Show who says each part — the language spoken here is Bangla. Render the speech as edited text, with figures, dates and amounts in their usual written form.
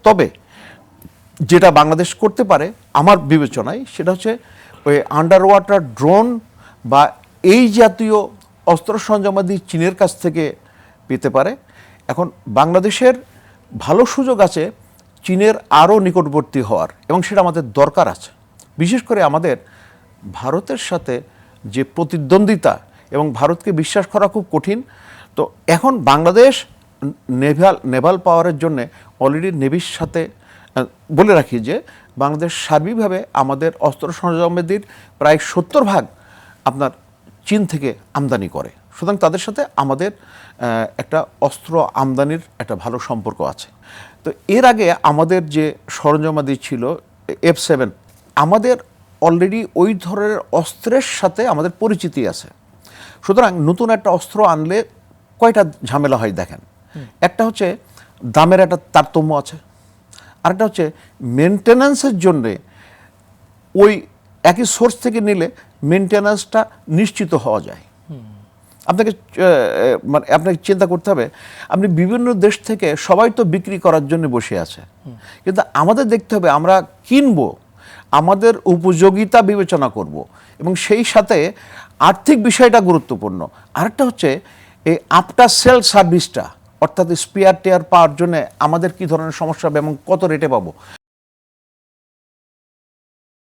Speaker 1: তবে যেটা বাংলাদেশ করতে পারে আমার বিবেচনায় সেটা হচ্ছে ওই আন্ডার ওয়াটার ড্রোন বা এই জাতীয় অস্ত্র সরঞ্জামাদি চীনের কাছ থেকে পেতে পারে। এখন বাংলাদেশের ভালো সুযোগ আছে চীনের আরও নিকটবর্তী হওয়ার, এবং সেটা আমাদের দরকার আছে। বিশেষ করে আমাদের ভারতের সাথে যে প্রতিদ্বন্দ্বিতা, এবং ভারতকে বিশ্বাস করা খুব কঠিন। তো এখন বাংলাদেশ নেভাল পাওয়ারের জন্য অলরেডি নেভির সাথে বলে রাখি যে বাংলাদেশ সার্বিকভাবে আমাদের অস্ত্র সরঞ্জামাদির প্রায় 70% আপনার চীন থেকে আমদানি করে। সুতরাং তাদের সাথে আমাদের একটা অস্ত্র আমদানির একটা ভালো সম্পর্ক আছে। তো এর আগে আমাদের যে সরঞ্জামাদি ছিল F7, আমাদের অলরেডি ওই ধরনের অস্ত্রের সাথে আমাদের পরিচিতি আছে। সুতরাং নতুন একটা অস্ত্র আনলে কয়টা ঝামেলা হয় দেখেন। একটা হচ্ছে দামের একটা তারতম্য আছে, আরেকটা হচ্ছে মেনটেন্যান্সের জন্যে ওই একই সোর্স থেকে নিলে মেনটেন্যান্সটা নিশ্চিত হওয়া যায়। আপনাকে মানে আপনাকে চিন্তা করতে হবে, আপনি বিভিন্ন দেশ থেকে সবাই তো বিক্রি করার জন্য বসে আছে, কিন্তু আমাদের দেখতে হবে আমরা কিনবো, আমাদের উপযোগিতা বিবেচনা করব, এবং সেই সাথে আর্থিক বিষয়টা গুরুত্বপূর্ণ। আরেকটা হচ্ছে এই আফটার সেল সার্ভিসটা, অর্থাৎ স্পেয়ার টেয়ার পাওয়ার জন্য আমাদের কী ধরনের সমস্যা হবে এবং কত রেটে পাবো।